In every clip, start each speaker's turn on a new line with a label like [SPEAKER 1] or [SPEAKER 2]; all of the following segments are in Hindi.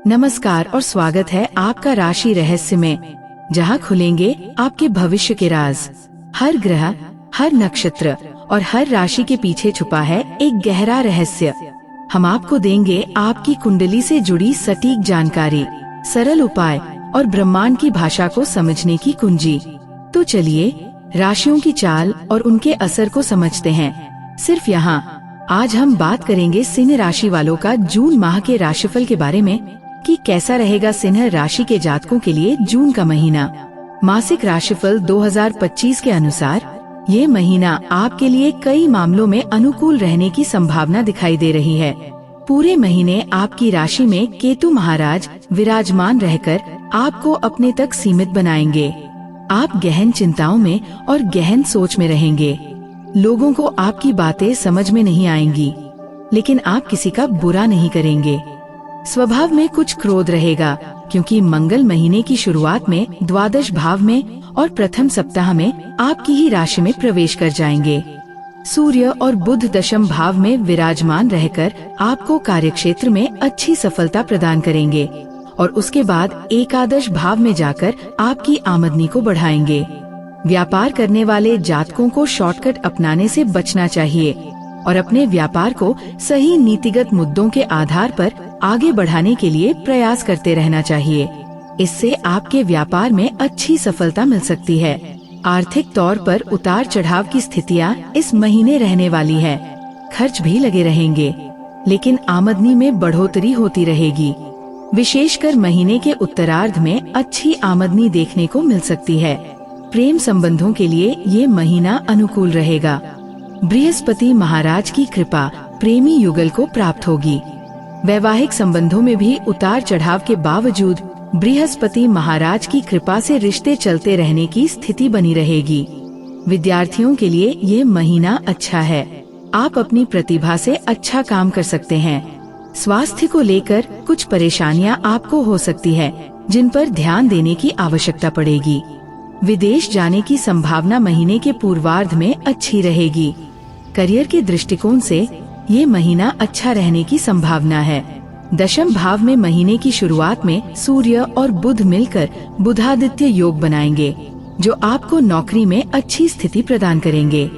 [SPEAKER 1] नमस्कार और स्वागत है आपका राशि रहस्य में, जहां खुलेंगे आपके भविष्य के राज। हर ग्रह, हर नक्षत्र और हर राशि के पीछे छुपा है एक गहरा रहस्य। हम आपको देंगे आपकी कुंडली से जुड़ी सटीक जानकारी, सरल उपाय और ब्रह्मांड की भाषा को समझने की कुंजी। तो चलिए राशियों की चाल और उनके असर को समझते हैं। सिर्फ यहाँ आज हम बात करेंगे सिंह राशि वालों का जून माह के राशिफल के बारे में कि कैसा रहेगा सिंह राशि के जातकों के लिए जून का महीना। मासिक राशिफल 2025 के अनुसार ये महीना आपके लिए कई मामलों में अनुकूल रहने की संभावना दिखाई दे रही है। पूरे महीने आपकी राशि में केतु महाराज विराजमान रहकर आपको अपने तक सीमित बनाएंगे। आप गहन चिंताओं में और गहन सोच में रहेंगे। लोगों को आपकी बातें समझ में नहीं आएंगी, लेकिन आप किसी का बुरा नहीं करेंगे। स्वभाव में कुछ क्रोध रहेगा, क्योंकि मंगल महीने की शुरुआत में द्वादश भाव में और प्रथम सप्ताह में आपकी ही राशि में प्रवेश कर जाएंगे। सूर्य और बुध दशम भाव में विराजमान रहकर आपको कार्यक्षेत्र में अच्छी सफलता प्रदान करेंगे और उसके बाद एकादश भाव में जाकर आपकी आमदनी को बढ़ाएंगे। व्यापार करने वाले जातकों को शॉर्टकट अपनाने से बचना चाहिए और अपने व्यापार को सही नीतिगत मुद्दों के आधार पर आगे बढ़ाने के लिए प्रयास करते रहना चाहिए। इससे आपके व्यापार में अच्छी सफलता मिल सकती है। आर्थिक तौर पर उतार चढ़ाव की स्थितियां इस महीने रहने वाली है। खर्च भी लगे रहेंगे, लेकिन आमदनी में बढ़ोतरी होती रहेगी। विशेषकर महीने के उत्तरार्ध में अच्छी आमदनी देखने को मिल सकती है। प्रेम संबंधों के लिए ये महीना अनुकूल रहेगा। बृहस्पति महाराज की कृपा प्रेमी युगल को प्राप्त होगी। वैवाहिक संबंधों में भी उतार चढ़ाव के बावजूद बृहस्पति महाराज की कृपा से रिश्ते चलते रहने की स्थिति बनी रहेगी। विद्यार्थियों के लिए ये महीना अच्छा है। आप अपनी प्रतिभा से अच्छा काम कर सकते हैं। स्वास्थ्य को लेकर कुछ परेशानियां आपको हो सकती है, जिन पर ध्यान देने की आवश्यकता पड़ेगी। विदेश जाने की संभावना महीने के पूर्वार्ध में अच्छी रहेगी। करियर के दृष्टिकोण से ये महीना अच्छा रहने की संभावना है। दशम भाव में महीने की शुरुआत में सूर्य और बुध मिलकर बुधादित्य योग बनाएंगे, जो आपको नौकरी में अच्छी स्थिति प्रदान करेंगे।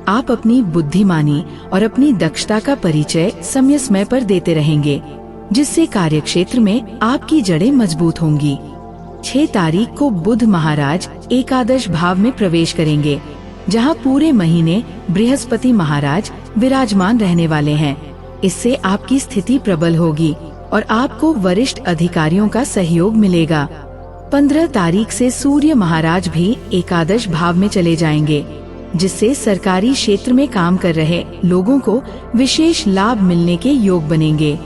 [SPEAKER 1] आप अपनी बुद्धिमानी और अपनी दक्षता का परिचय समय समय पर देते रहेंगे, जिससे कार्यक्षेत्र में आपकी जड़ें मजबूत होंगी। 6 तारीख को बुध महाराज एकादश भाव में प्रवेश करेंगे, जहां पूरे महीने बृहस्पति महाराज विराजमान रहने वाले हैं। इससे आपकी स्थिति प्रबल होगी और आपको वरिष्ठ अधिकारियों का सहयोग मिलेगा। 15 तारीख से सूर्य महाराज भी एकादश भाव में चले जाएंगे, जिससे सरकारी क्षेत्र में काम कर रहे लोगों को विशेष लाभ मिलने के योग बनेंगे।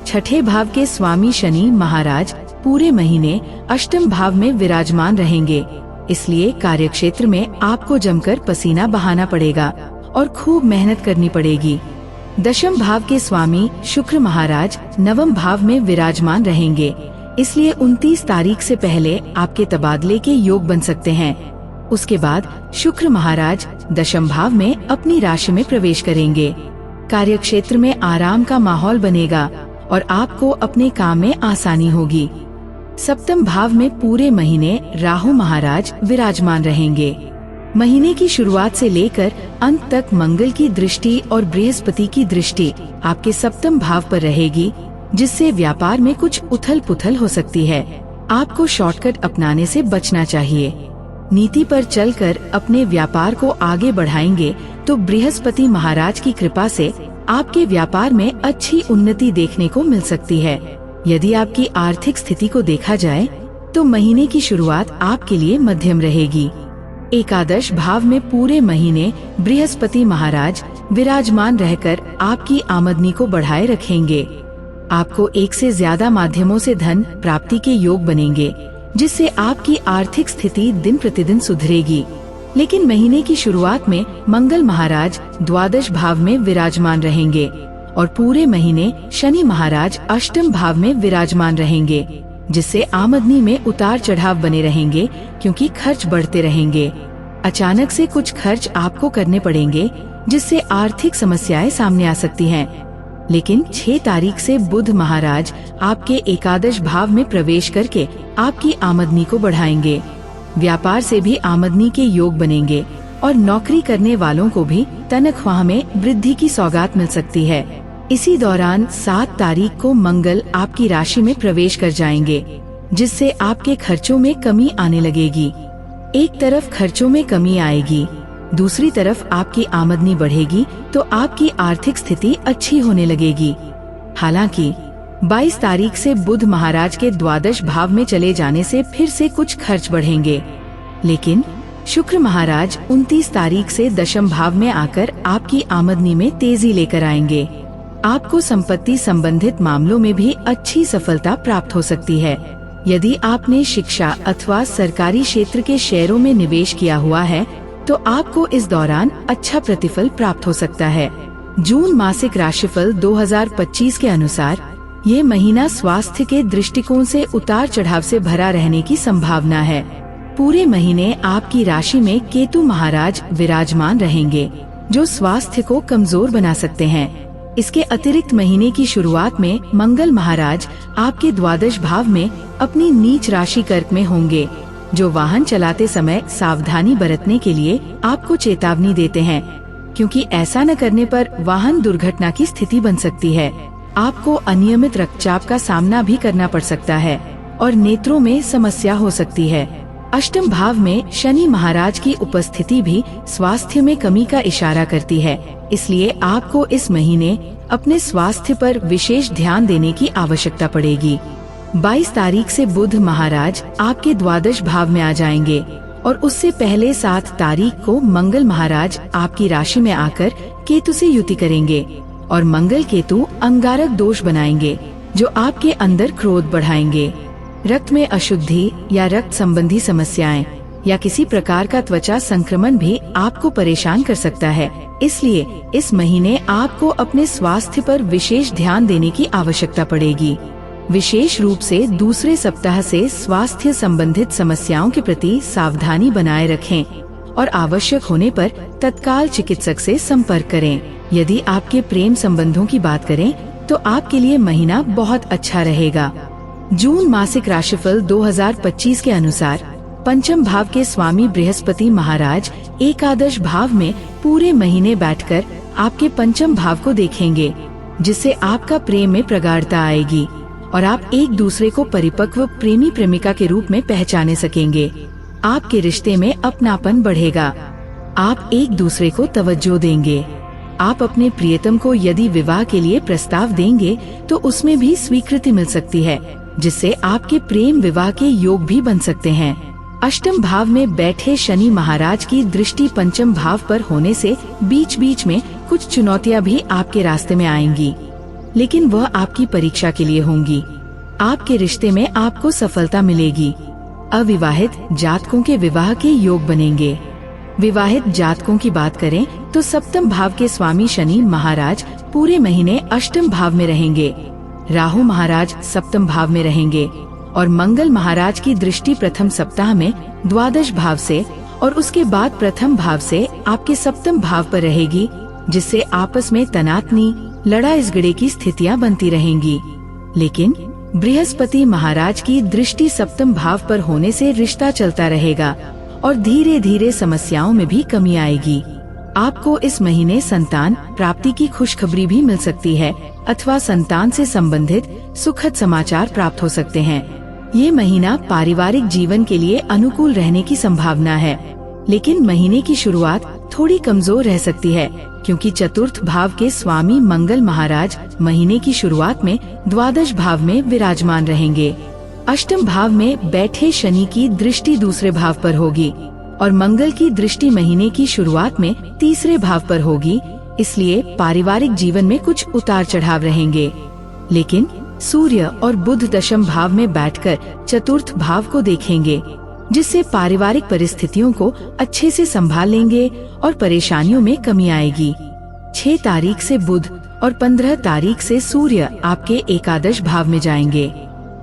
[SPEAKER 1] 6ठे भाव के स्वामी शनि महाराज पूरे महीने अष्टम भाव में विराजमान रहेंगे। इसलिए कार्यक्षेत्र में आपको जमकर पसीना बहाना पड़ेगा और खूब मेहनत करनी पड़ेगी। दशम भाव के स्वामी शुक्र महाराज नवम भाव में विराजमान रहेंगे, इसलिए 29 तारीख से पहले आपके तबादले के योग बन सकते हैं। उसके बाद शुक्र महाराज दशम भाव में अपनी राशि में प्रवेश करेंगे। कार्यक्षेत्र में आराम का माहौल बनेगा और आपको अपने काम में आसानी होगी। सप्तम भाव में पूरे महीने राहु महाराज विराजमान रहेंगे। महीने की शुरुआत से लेकर अंत तक मंगल की दृष्टि और बृहस्पति की दृष्टि आपके सप्तम भाव पर रहेगी, जिससे व्यापार में कुछ उथल पुथल हो सकती है। आपको शॉर्टकट अपनाने से बचना चाहिए। नीति पर चलकर अपने व्यापार को आगे बढ़ाएंगे तो बृहस्पति महाराज की कृपा से आपके व्यापार में अच्छी उन्नति देखने को मिल सकती है। यदि आपकी आर्थिक स्थिति को देखा जाए तो महीने की शुरुआत आपके लिए मध्यम रहेगी। एकादश भाव में पूरे महीने बृहस्पति महाराज विराजमान रहकर आपकी आमदनी को बढ़ाए रखेंगे। आपको एक से ज्यादा माध्यमों से धन प्राप्ति के योग बनेंगे, जिससे आपकी आर्थिक स्थिति दिन प्रतिदिन सुधरेगी। लेकिन महीने की शुरुआत में मंगल महाराज द्वादश भाव में विराजमान रहेंगे और पूरे महीने शनि महाराज अष्टम भाव में विराजमान रहेंगे, जिससे आमदनी में उतार चढ़ाव बने रहेंगे, क्योंकि खर्च बढ़ते रहेंगे। अचानक से कुछ खर्च आपको करने पड़ेंगे, जिससे आर्थिक समस्याएं सामने आ सकती हैं। लेकिन 6 तारीख से बुध महाराज आपके एकादश भाव में प्रवेश करके आपकी आमदनी को बढ़ाएंगे। व्यापार से भी आमदनी के योग बनेंगे और नौकरी करने वालों को भी तनख्वाह में वृद्धि की सौगात मिल सकती है। इसी दौरान 7 तारीख को मंगल आपकी राशि में प्रवेश कर जाएंगे, जिससे आपके खर्चों में कमी आने लगेगी। एक तरफ खर्चों में कमी आएगी, दूसरी तरफ आपकी आमदनी बढ़ेगी तो आपकी आर्थिक स्थिति अच्छी होने लगेगी। हालांकि 22 तारीख से बुध महाराज के द्वादश भाव में चले जाने से फिर से कुछ खर्च बढ़ेंगे, लेकिन शुक्र महाराज 29 तारीख से दशम भाव में आकर आपकी आमदनी में तेजी लेकर आएंगे। आपको संपत्ति संबंधित मामलों में भी अच्छी सफलता प्राप्त हो सकती है। यदि आपने शिक्षा अथवा सरकारी क्षेत्र के शेयरों में निवेश किया हुआ है तो आपको इस दौरान अच्छा प्रतिफल प्राप्त हो सकता है। जून मासिक राशिफल 2025 के अनुसार ये महीना स्वास्थ्य के दृष्टिकोण से उतार चढ़ाव से भरा रहने की संभावना है। पूरे महीने आपकी राशि में केतु महाराज विराजमान रहेंगे, जो स्वास्थ्य को कमजोर बना सकते हैं। इसके अतिरिक्त महीने की शुरुआत में मंगल महाराज आपके द्वादश भाव में अपनी नीच राशि कर्क में होंगे, जो वाहन चलाते समय सावधानी बरतने के लिए आपको चेतावनी देते हैं, क्योंकि ऐसा न करने पर वाहन दुर्घटना की स्थिति बन सकती है। आपको अनियमित रक्तचाप का सामना भी करना पड़ सकता है और नेत्रों में समस्या हो सकती है। अष्टम भाव में शनि महाराज की उपस्थिति भी स्वास्थ्य में कमी का इशारा करती है, इसलिए आपको इस महीने अपने स्वास्थ्य पर विशेष ध्यान देने की आवश्यकता पड़ेगी। 22 तारीख से बुध महाराज आपके द्वादश भाव में आ जाएंगे और उससे पहले 7 तारीख को मंगल महाराज आपकी राशि में आकर केतु से युति करेंगे और मंगल केतु अंगारक दोष बनाएंगे, जो आपके अंदर क्रोध बढ़ाएंगे। रक्त में अशुद्धि या रक्त संबंधी समस्याएं या किसी प्रकार का त्वचा संक्रमण भी आपको परेशान कर सकता है, इसलिए इस महीने आपको अपने स्वास्थ्य पर विशेष ध्यान देने की आवश्यकता पड़ेगी। विशेष रूप से दूसरे सप्ताह से स्वास्थ्य संबंधित समस्याओं के प्रति सावधानी बनाए रखें और आवश्यक होने पर तत्काल चिकित्सक से संपर्क करें। यदि आपके प्रेम संबंधों की बात करें तो आपके लिए महीना बहुत अच्छा रहेगा। जून मासिक राशिफल 2025 के अनुसार पंचम भाव के स्वामी बृहस्पति महाराज एकादश भाव में पूरे महीने बैठकर आपके पंचम भाव को देखेंगे, जिससे आपका प्रेम में प्रगाढ़ता आएगी और आप एक दूसरे को परिपक्व प्रेमी प्रेमिका के रूप में पहचाने सकेंगे। आपके रिश्ते में अपनापन बढ़ेगा, आप एक दूसरे को तवज्जो देंगे। आप अपने प्रियतम को यदि विवाह के लिए प्रस्ताव देंगे तो उसमें भी स्वीकृति मिल सकती है, जिससे आपके प्रेम विवाह के योग भी बन सकते हैं। अष्टम भाव में बैठे शनि महाराज की दृष्टि पंचम भाव पर होने से बीच बीच में कुछ चुनौतियां भी आपके रास्ते में आएंगी, लेकिन वह आपकी परीक्षा के लिए होंगी। आपके रिश्ते में आपको सफलता मिलेगी। अविवाहित जातकों के विवाह के योग बनेंगे। विवाहित जातकों की बात करें तो सप्तम भाव के स्वामी शनि महाराज पूरे महीने अष्टम भाव में रहेंगे। राहु महाराज सप्तम भाव में रहेंगे और मंगल महाराज की दृष्टि प्रथम सप्ताह में द्वादश भाव से और उसके बाद प्रथम भाव से आपके सप्तम भाव पर रहेगी, जिससे आपस में तनातनी लड़ाई झगड़े की स्थितियां बनती रहेंगी। लेकिन बृहस्पति महाराज की दृष्टि सप्तम भाव पर होने से रिश्ता चलता रहेगा और धीरे धीरे समस्याओं में भी कमी आएगी। आपको इस महीने संतान प्राप्ति की खुशखबरी भी मिल सकती है अथवा संतान से संबंधित सुखद समाचार प्राप्त हो सकते हैं। ये महीना पारिवारिक जीवन के लिए अनुकूल रहने की संभावना है, लेकिन महीने की शुरुआत थोड़ी कमजोर रह सकती है, क्योंकि चतुर्थ भाव के स्वामी मंगल महाराज महीने की शुरुआत में द्वादश भाव में विराजमान रहेंगे। अष्टम भाव में बैठे शनि की दृष्टि दूसरे भाव पर होगी और मंगल की दृष्टि महीने की शुरुआत में तीसरे भाव पर होगी, इसलिए पारिवारिक जीवन में कुछ उतार चढ़ाव रहेंगे। लेकिन सूर्य और बुध दशम भाव में बैठकर चतुर्थ भाव को देखेंगे, जिससे पारिवारिक परिस्थितियों को अच्छे से संभाल लेंगे और परेशानियों में कमी आएगी। 6 तारीख से बुध और 15 तारीख से सूर्य आपके एकादश भाव में जाएंगे।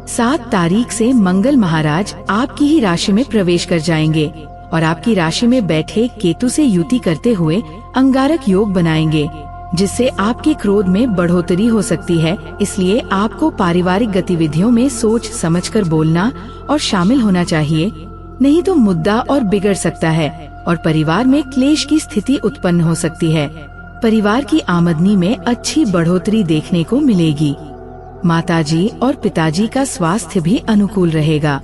[SPEAKER 1] 7 तारीख से मंगल महाराज आपकी ही राशि में प्रवेश कर जाएंगे और आपकी राशि में बैठे केतु से युति करते हुए अंगारक योग बनाएंगे, जिससे आपके क्रोध में बढ़ोतरी हो सकती है। इसलिए आपको पारिवारिक गतिविधियों में सोच समझकर बोलना और शामिल होना चाहिए, नहीं तो मुद्दा और बिगड़ सकता है और परिवार में क्लेश की स्थिति उत्पन्न हो सकती है। परिवार की आमदनी में अच्छी बढ़ोतरी देखने को मिलेगी। माताजी और पिताजी का स्वास्थ्य भी अनुकूल रहेगा।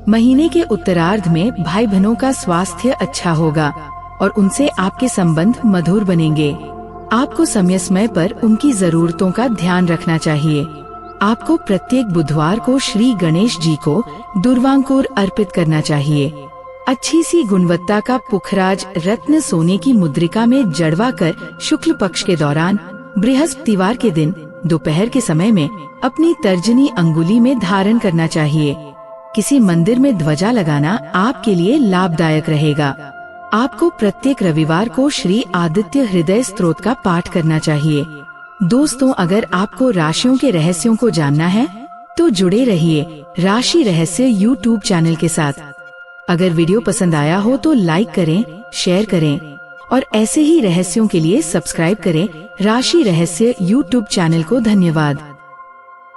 [SPEAKER 1] महीने के उत्तरार्ध में भाई बहनों का स्वास्थ्य अच्छा होगा और उनसे आपके संबंध मधुर बनेंगे। आपको समय समय पर उनकी जरूरतों का ध्यान रखना चाहिए। आपको प्रत्येक बुधवार को श्री गणेश जी को दुर्वांकुर अर्पित करना चाहिए। अच्छी सी गुणवत्ता का पुखराज रत्न सोने की मुद्रिका में जड़वा कर शुक्ल पक्ष के दौरान बृहस्पतिवार के दिन दोपहर के समय में अपनी तर्जनी अंगुली में धारण करना चाहिए। किसी मंदिर में ध्वजा लगाना आपके लिए लाभदायक रहेगा। आपको प्रत्येक रविवार को श्री आदित्य हृदय स्तोत्र का पाठ करना चाहिए। दोस्तों, अगर आपको राशियों के रहस्यों को जानना है तो जुड़े रहिए राशि रहस्य यूट्यूब चैनल के साथ। अगर वीडियो पसंद आया हो तो लाइक करें, शेयर करें और ऐसे ही रहस्यों के लिए सब्सक्राइब करें राशि रहस्य यूट्यूब चैनल को। धन्यवाद।